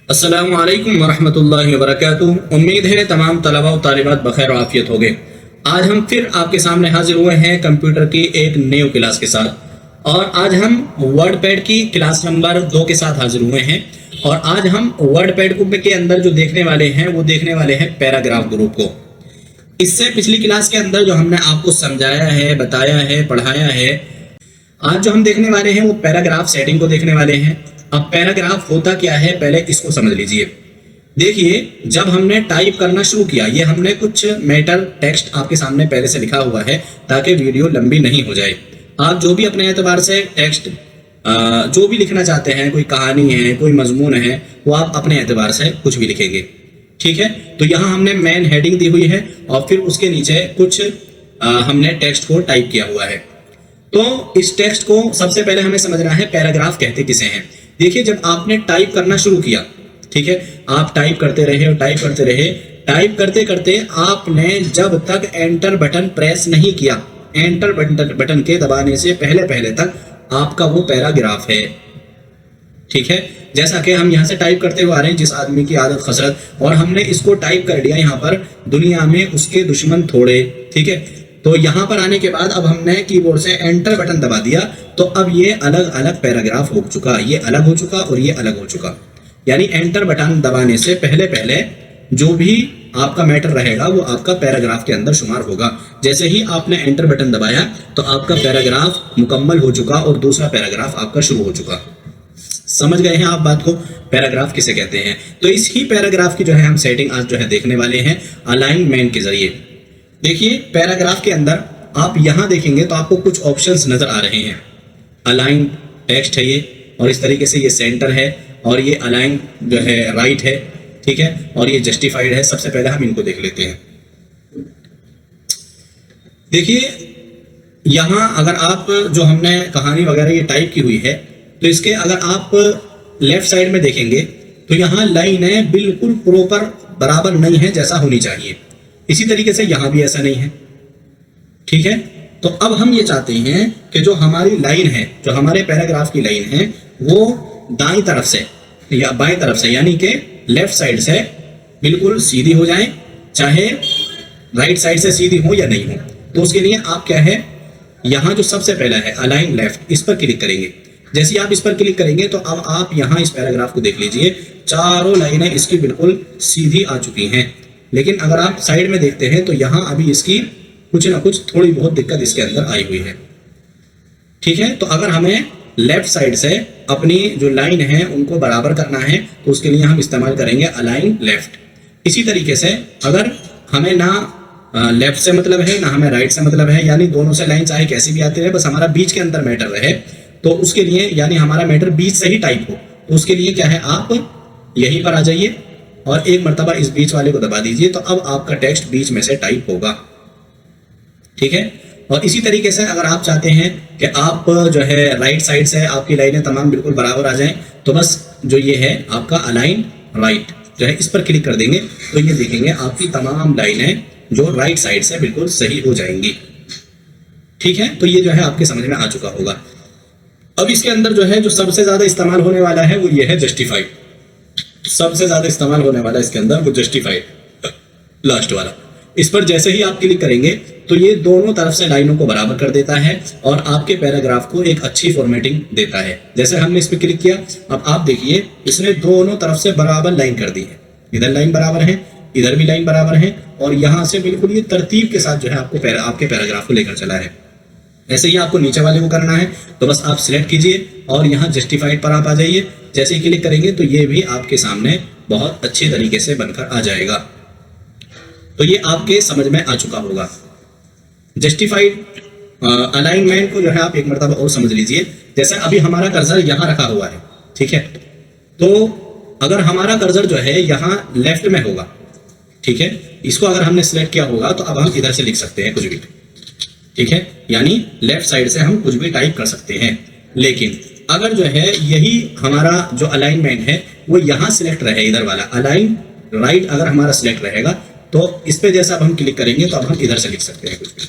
अस्सलामु अलैकुम वरहमतुल्लाहि वबरकातुहू। उम्मीद है तमाम तलबा और तालिबात बखैर आफियत होंगे। आज हम फिर आपके सामने हाजिर हुए हैं कंप्यूटर की एक न्यू क्लास के साथ और आज हम वर्डपैड की क्लास नंबर 2 के साथ हाजिर हुए हैं। और आज हम वर्डपैड के अंदर जो देखने वाले हैं वो देखने वाले हैं पैराग्राफ ग्रुप को। इससे पिछली क्लास के अंदर जो हमने आपको समझाया है, बताया है, पढ़ाया है, आज जो हम देखने वाले हैं वो पैराग्राफ सेटिंग को देखने वाले हैं। अब पैराग्राफ होता क्या है पहले इसको समझ लीजिए। देखिए, जब हमने टाइप करना शुरू किया, ये हमने कुछ मैटर टेक्स्ट आपके सामने पहले से लिखा हुआ है ताकि वीडियो लंबी नहीं हो जाए। आप जो भी अपने एतबार से टेक्स्ट जो भी लिखना चाहते हैं, कोई कहानी है, कोई मजमून है, वो आप अपने एतबार से कुछ भी लिखेंगे। ठीक है, तो यहाँ हमने मेन हेडिंग दी हुई है और फिर उसके नीचे कुछ हमने टेक्स्ट को टाइप किया हुआ है। तो इस टेक्स्ट को सबसे पहले हमें समझना है पैराग्राफ कहते किसे हैं। देखिए, जब आपने टाइप करना शुरू किया, ठीक है, आप टाइप करते रहे और टाइप करते रहे, टाइप करते करते आपने जब तक एंटर बटन प्रेस नहीं किया, एंटर बटन के दबाने से पहले पहले तक आपका वो पैराग्राफ है। ठीक है, जैसा कि हम यहाँ से टाइप करते हुए आ रहे हैं, जिस आदमी की आदत खसरत, और हमने इसको टाइप कर दिया यहाँ पर, दुनिया में उसके दुश्मन थोड़े। ठीक है, तो यहाँ पर आने के बाद अब हमने कीबोर्ड से एंटर बटन दबा दिया, तो अब ये अलग अलग पैराग्राफ हो चुका, ये अलग हो चुका और ये अलग हो चुका। यानी एंटर बटन दबाने से पहले पहले जो भी आपका मैटर रहेगा वो आपका पैराग्राफ के अंदर शुमार होगा। जैसे ही आपने एंटर बटन दबाया तो आपका पैराग्राफ मुकम्मल हो चुका और दूसरा पैराग्राफ आपका शुरू हो चुका। समझ गए हैं आप बात को, पैराग्राफ किसे कहते हैं। तो इस ही पैराग्राफ की जो है हम सेटिंग आज जो है देखने वाले हैं अलाइनमेंट के जरिए। देखिए, पैराग्राफ के अंदर आप यहां देखेंगे तो आपको कुछ ऑप्शंस नजर आ रहे हैं। अलाइन टेक्स्ट है ये, और इस तरीके से ये सेंटर है, और ये अलाइन जो है राइट है। ठीक है, और ये जस्टिफाइड है। सबसे पहले हम इनको देख लेते हैं। देखिए, यहां अगर आप जो हमने कहानी वगैरह ये टाइप की हुई है, तो इसके अगर आप लेफ्ट साइड में देखेंगे तो यहां लाइनें बिल्कुल प्रॉपर बराबर नहीं है जैसा होनी चाहिए। इसी तरीके से यहां भी ऐसा नहीं है। ठीक है, तो अब हम ये चाहते हैं कि जो हमारी लाइन है, जो हमारे पैराग्राफ की लाइन है, वो दाईं तरफ से या बाईं तरफ से, यानी कि लेफ्ट साइड से बिल्कुल सीधी हो जाए, चाहे राइट साइड से सीधी हो या नहीं हो। तो उसके लिए आप क्या है, यहां जो सबसे पहला है अलाइन लेफ्ट, इस पर क्लिक करेंगे। जैसे आप इस पर क्लिक करेंगे तो अब आप यहां इस पैराग्राफ को देख लीजिए, चारों लाइनें इसकी बिल्कुल सीधी आ चुकी हैं। लेकिन अगर आप साइड में देखते हैं तो यहां अभी इसकी कुछ ना कुछ थोड़ी बहुत दिक्कत इसके अंदर आई हुई है। ठीक है, तो अगर हमें लेफ्ट साइड से अपनी जो लाइन है उनको बराबर करना है तो उसके लिए हम इस्तेमाल करेंगे अलाइन लेफ्ट। इसी तरीके से अगर हमें ना लेफ्ट से मतलब है ना हमें राइट से मतलब है, यानी दोनों से लाइन चाहे कैसी भी आती रहे, बस हमारा बीच के अंदर मैटर रहे, तो उसके लिए यानी हमारा मैटर बीच से ही टाइप हो, तो उसके लिए क्या है, आप यहीं पर आ जाइए और एक मर्तबा इस बीच वाले को दबा दीजिए, तो अब आपका टेक्स्ट बीच में से टाइप होगा। ठीक है, और इसी तरीके से अगर आप चाहते हैं कि आप जो है राइट साइड से आपकी लाइनें तमाम बिल्कुल बराबर आ जाएं, तो बस जो ये है आपका अलाइन राइट जो है, इस पर क्लिक कर देंगे तो ये देखेंगे आपकी तमाम लाइनें जो राइट साइड से बिल्कुल सही हो जाएंगी। ठीक है, तो ये जो है आपके समझ में आ चुका होगा। अब इसके अंदर जो है जो सबसे ज्यादा इस्तेमाल होने वाला है वो ये है जस्टिफाइड। सबसे ज्यादा इस्तेमाल होने वाला इसके अंदर वो जस्टिफाइड लास्ट वाला। इस पर जैसे ही आप क्लिक करेंगे तो ये दोनों तरफ से लाइनों को बराबर कर देता है और आपके पैराग्राफ को एक अच्छी फॉर्मेटिंग देता है। जैसे हमने इस पर क्लिक किया, अब आप देखिए इसने दोनों तरफ से बराबर लाइन कर दी है। इधर लाइन बराबर है, इधर भी लाइन बराबर है, और यहां से बिल्कुल ये तरतीब के साथ जो है आपके पैराग्राफ को लेकर चला है। ऐसे ही आपको नीचे वाले को करना है तो बस आप सिलेक्ट कीजिए और यहाँ जस्टिफाइड पर आप आ जाइए। जैसे ही क्लिक करेंगे तो ये भी आपके सामने बहुत अच्छे तरीके से बनकर आ जाएगा। तो ये आपके समझ में आ चुका होगा। जस्टिफाइड अलाइनमेंट को जो है आप एक मर्तबा और समझ लीजिए। जैसे अभी हमारा कर्सर यहाँ रखा हुआ है, ठीक है, तो अगर हमारा कर्सर जो है यहाँ लेफ्ट में होगा, ठीक है, इसको अगर हमने सिलेक्ट किया होगा तो अब हम इधर से लिख सकते हैं कुछ भी। ठीक है, यानी लेफ्ट साइड से हम कुछ भी टाइप कर सकते हैं। लेकिन अगर जो है यही हमारा जो अलाइनमेंट है वो यहाँ सिलेक्ट रहे, इधर वाला अलाइन राइट अगर हमारा सिलेक्ट रहेगा तो इस पे जैसा अब हम क्लिक करेंगे तो अब हम इधर से लिख सकते हैं कुछ भी।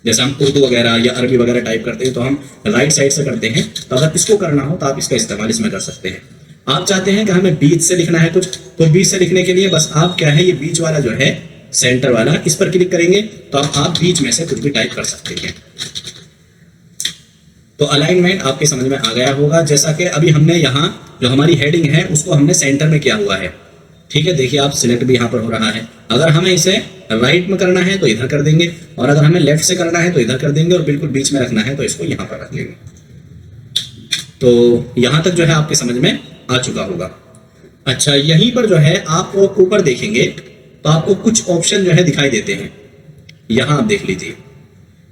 जैसे हम उर्दू वगैरह या अरबी वगैरह टाइप करते हैं तो हम राइट साइड से करते हैं, तो अगर इसको करना हो तो आप इसका इस्तेमाल इसमें कर सकते हैं। आप चाहते हैं कि हमें बीच से लिखना है कुछ, तो बीच से लिखने के लिए बस आप क्या है, ये बीच वाला जो है सेंटर वाला, इस पर क्लिक करेंगे तो आप बीच में से कुछ भी टाइप कर सकते हैं। तो अलाइनमेंट आपके समझ में आ गया होगा। जैसा कि अभी हमने यहाँ जो हमारी हेडिंग है उसको हमने सेंटर में किया हुआ है, ठीक है। देखिए आप सिलेक्ट भी यहाँ पर हो रहा है। अगर हमें इसे राइट में करना है तो इधर कर देंगे, और अगर हमें लेफ्ट से करना है तो इधर कर देंगे, और बिल्कुल बीच में रखना है तो इसको यहाँ पर रख लेंगे। तो यहाँ तक जो है आपके समझ में आ चुका होगा। अच्छा, यहीं पर जो है आप ऊपर देखेंगे तो आपको कुछ ऑप्शन जो है दिखाई देते हैं। यहाँ आप देख लीजिए,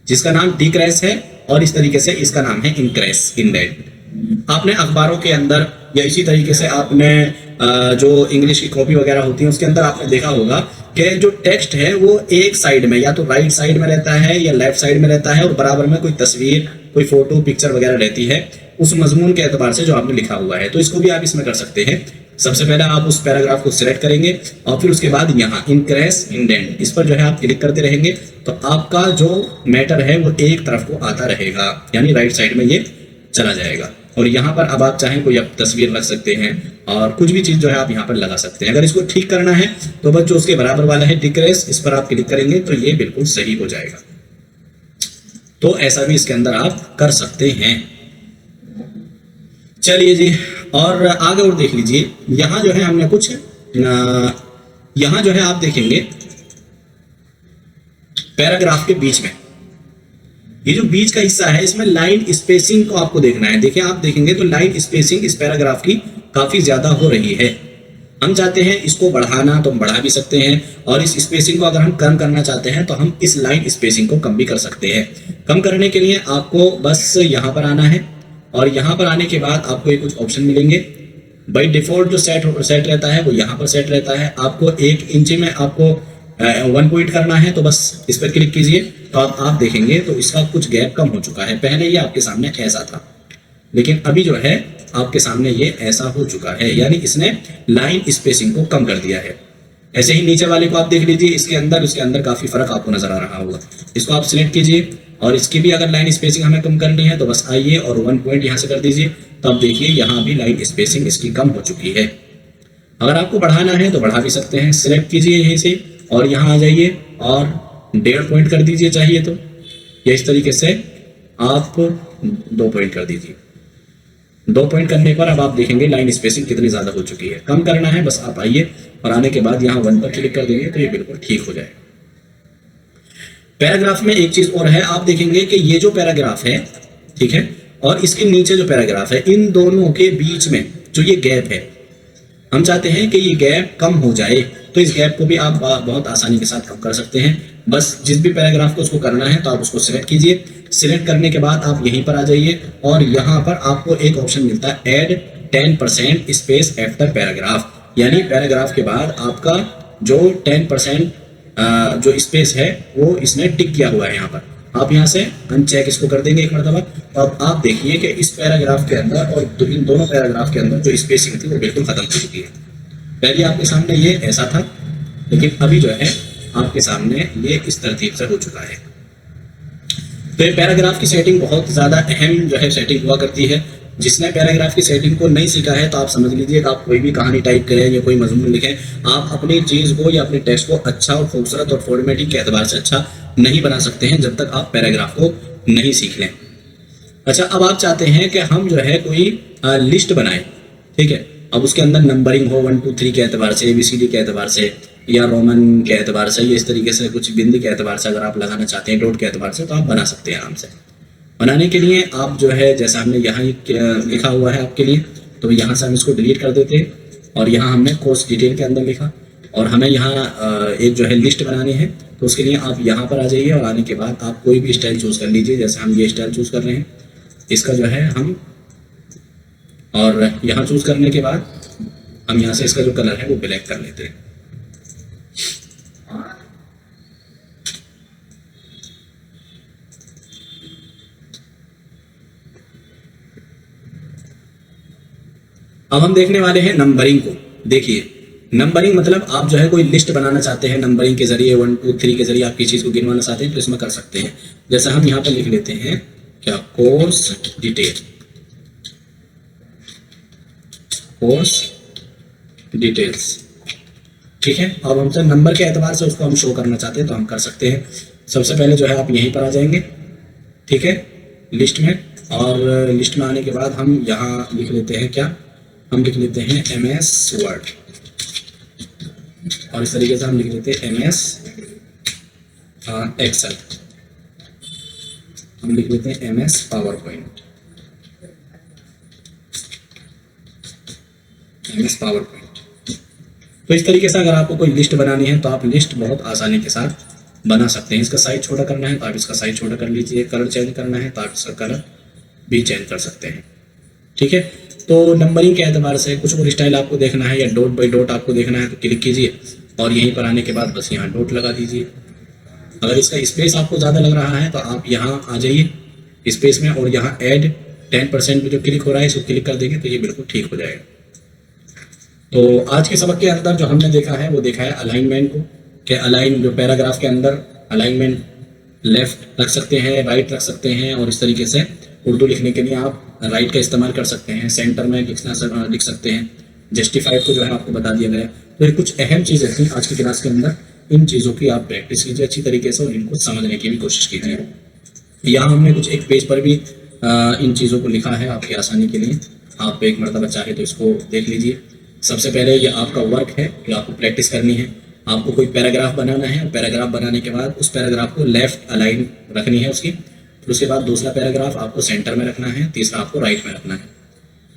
जिसका नाम डिक्रेस है और इस तरीके से इसका नाम है इंक्रेस, इंडेंट। आपने अखबारों के अंदर या इसी तरीके से आपने जो इंग्लिश की कॉपी वगैरह होती है उसके अंदर आपने देखा होगा कि जो टेक्स्ट है वो एक साइड में या तो राइट साइड में रहता है या लेफ्ट साइड में रहता है, और बराबर में कोई तस्वीर, कोई फोटो, पिक्चर वगैरह रहती है उस मजमून के एतबार से जो आपने लिखा हुआ है। तो इसको भी आप इसमें कर सकते हैं। सबसे पहले आप उस पैराग्राफ को सिलेक्ट करेंगे और फिर उसके बाद यहाँ इंक्रेस इंडेंट, इस पर जो है आप क्लिक करते रहेंगे तो आपका जो मैटर है वो एक तरफ को आता रहेगा, यानी राइट साइड में ये चला जाएगा। और यहाँ पर अब आप चाहें कोई आप तस्वीर रख सकते हैं और कुछ भी चीज़ जो है आप यहाँ पर लगा सकते हैं। अगर इसको ठीक करना है तो बस जो उसके बराबर वाला है डिक्रेस, इस पर आप क्लिक करेंगे तो ये बिल्कुल सही हो जाएगा। तो ऐसा भी इसके अंदर आप कर सकते हैं। चलिए जी, और आगे और देख लीजिए, यहाँ जो है हमने कुछ यहाँ जो है आप देखेंगे पैराग्राफ के बीच में ये जो बीच का हिस्सा है इसमें लाइन स्पेसिंग को आपको देखना है। देखिए आप देखेंगे तो लाइन स्पेसिंग इस पैराग्राफ की काफी ज्यादा हो रही है। हम चाहते हैं इसको बढ़ाना तो हम बढ़ा भी सकते हैं, और इस स्पेसिंग को अगर हम कम करना चाहते हैं तो हम इस लाइन स्पेसिंग को कम भी कर सकते हैं। कम करने के लिए आपको बस यहाँ पर आना है, और यहाँ पर आने के बाद आपको ये कुछ ऑप्शन मिलेंगे। बाई डिफॉल्ट जो सेट रहता है वो यहाँ पर सेट रहता है। आपको 1 इंच में आपको 1 पॉइंट करना है तो बस इस पर क्लिक कीजिए तो आप देखेंगे तो इसका कुछ गैप कम हो चुका है। पहले ये आपके सामने ऐसा था, लेकिन अभी जो है आपके सामने ये ऐसा हो चुका है, यानी इसने लाइन स्पेसिंग को कम कर दिया है। ऐसे ही नीचे वाले को आप देख लीजिए, इसके अंदर काफी फर्क आपको नजर आ रहा होगा। इसको आप सिलेक्ट कीजिए और इसकी भी अगर लाइन स्पेसिंग हमें कम करनी है तो बस आइए और 1 पॉइंट यहाँ से कर दीजिए। तो आप देखिए यहाँ भी लाइन स्पेसिंग इसकी कम हो चुकी है। अगर आपको बढ़ाना है तो बढ़ा भी सकते हैं। सिलेक्ट कीजिए यहीं से और यहाँ आ जाइए और 1.5 पॉइंट कर दीजिए चाहिए तो, या इस तरीके से आप 2 पॉइंट कर दीजिए। 2 पॉइंट करने पर अब आप देखेंगे लाइन स्पेसिंग कितनी ज्यादा हो चुकी है। कम करना है बस आप आइए और आने के बाद यहाँ 1 पर क्लिक कर देंगे तो ये बिल्कुल ठीक हो जाएगा। पैराग्राफ में एक चीज और है, आप देखेंगे कि ये जो पैराग्राफ है, ठीक है, और इसके नीचे जो पैराग्राफ है, इन दोनों के बीच में जो ये गैप है, हम चाहते हैं कि ये गैप कम हो जाए। तो इस गैप को भी आप बहुत आसानी के साथ कम कर सकते हैं। बस जिस भी पैराग्राफ को उसको करना है तो आप उसको सिलेक्ट कीजिए। सिलेक्ट करने के बाद आप यहीं पर आ जाइए और यहाँ पर आपको एक ऑप्शन मिलता है ऐड 10% स्पेस आफ्टर पैराग्राफ, यानी पैराग्राफ के बाद आपका जो 10% जो स्पेस है वो इसने टिक किया हुआ है। यहाँ पर आप यहाँ से अनचेक इसको कर देंगे एक मरतबा। अब आप देखिए कि इस पैराग्राफ के अंदर और इन दोनों पैराग्राफ के अंदर जो स्पेसिंग थी वो बिल्कुल खत्म हो चुकी है। पहले आपके सामने ये ऐसा था, लेकिन अभी जो है आपके सामने ये इस तरतीब से हो चुका है। तो ये पैराग्राफ की सेटिंग बहुत ज़्यादा अहम जो है सेटिंग हुआ करती है। जिसने पैराग्राफ की सेटिंग को नहीं सीखा है तो आप समझ लीजिए कि आप कोई भी कहानी टाइप करें या कोई मजमून लिखें, आप अपनी चीज़ को या अपने टेक्स्ट को अच्छा और खूबसूरत और फॉर्मेटिंग के एतबार से अच्छा नहीं बना सकते हैं जब तक आप पैराग्राफ को नहीं सीख लें। अच्छा, अब आप चाहते हैं कि हम जो है कोई लिस्ट बनाएं, ठीक है। अब उसके अंदर नंबरिंग हो 1 2 3 के एतबार से, ABCD के एतबार से, या रोमन के एतबार से, या इस तरीके से कुछ बिंदी के एतबार से अगर आप लगाना चाहते हैं, डॉट के एतबार से, तो आप बना सकते हैं आराम से। बनाने के लिए आप जो है जैसा हमने यहाँ लिखा हुआ है आपके लिए, तो यहाँ से हम इसको डिलीट कर देते हैं और यहाँ हमने कोर्स डिटेल के अंदर लिखा और हमें यहाँ एक जो है लिस्ट बनानी है। तो उसके लिए आप यहाँ पर आ जाइए और आने के बाद आप कोई भी स्टाइल चूज़ कर लीजिए। जैसे हम ये स्टाइल चूज़ कर रहे हैं, इसका जो है हम, और यहाँ चूज़ करने के बाद हम यहाँ से इसका जो कलर है वो ब्लैक कर लेते हैं। अब हम देखने वाले हैं नंबरिंग को। देखिए, नंबरिंग मतलब आप जो है कोई लिस्ट बनाना चाहते हैं नंबरिंग के जरिए, 1 2 3 के जरिए आप किसी चीज़ को गिनवाना चाहते हैं तो इसमें कर सकते हैं। जैसा हम यहाँ पर लिख लेते हैं क्या, कोर्स डिटेल। Course details. ठीक है, अब हमसे नंबर के एतबार से उसको हम शो करना चाहते हैं तो हम कर सकते हैं। सबसे पहले जो है आप यहीं पर आ जाएंगे, ठीक है, लिस्ट में, और लिस्ट में आने के बाद हम यहाँ लिख लेते हैं क्या, हम लिख लेते हैं MS वर्ड, और इस तरीके से हम लिख लेते हैं MS एक्सेल, हम लिख लेते हैं MS power point, MS power point. तो इस तरीके से अगर आपको कोई लिस्ट बनानी है तो आप लिस्ट बहुत आसानी के साथ बना सकते हैं। इसका साइज छोटा करना है तो आप इसका साइज छोटा कर लीजिए, कलर चेंज करना है तो आप इसका कलर भी चेंज कर सकते हैं। ठीक है, तो नंबरिंग के एतबार से कुछ और स्टाइल आपको देखना है या डॉट बाई डॉट आपको देखना है तो क्लिक कीजिए और यहीं पर आने के बाद बस यहाँ डॉट लगा दीजिए। अगर इसका स्पेस आपको ज़्यादा लग रहा है तो आप यहाँ आ जाइए स्पेस में और यहाँ ऐड 10% में जो क्लिक हो रहा है इसको क्लिक कर देंगे तो ये बिल्कुल ठीक हो जाएगा। तो आज के सबक के अंदर जो हमने देखा है वो देखा है अलाइनमेंट को, कि अलाइन जो पैराग्राफ के अंदर अलाइनमेंट लेफ्ट रख सकते हैं, राइट रख सकते हैं, और इस तरीके से उर्दू लिखने के लिए आप राइट का इस्तेमाल कर सकते हैं, सेंटर में लिख सकते हैं, जस्टिफाइड को जो है आपको बता दिया गया। तो ये कुछ अहम चीज़ें थी आज की क्लास के अंदर, इन चीज़ों की आप प्रैक्टिस कीजिए अच्छी तरीके से और इनको समझने की भी कोशिश कीजिए। यहाँ हमने कुछ एक पेज पर भी इन चीज़ों को लिखा है आपकी आसानी के लिए, आप एक मरतबा चाहे तो इसको देख लीजिए। सबसे पहले ये आपका वर्क है कि आपको प्रैक्टिस करनी है, आपको कोई पैराग्राफ बनाना है और पैराग्राफ बनाने के बाद उस पैराग्राफ को लेफ्ट अलाइन रखनी है उसकी, फिर उसके बाद दूसरा पैराग्राफ आपको सेंटर में रखना है, तीसरा आपको राइट में रखना है।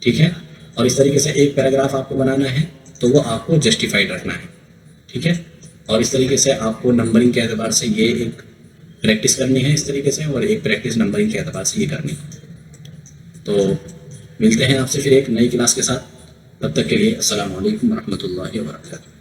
ठीक है, और इस तरीके से एक पैराग्राफ आपको बनाना है तो वो आपको जस्टिफाइड रखना है। ठीक है, और इस तरीके से आपको नंबरिंग के एतबार से ये एक प्रैक्टिस करनी है इस तरीके से, और एक प्रैक्टिस नंबरिंग के एतबार से ये करनी है। तो मिलते हैं आपसे फिर एक नई क्लास के साथ, तब तक के लिए अस्सलाम वालेकुम रहमतुल्लाहि व बरकातहू।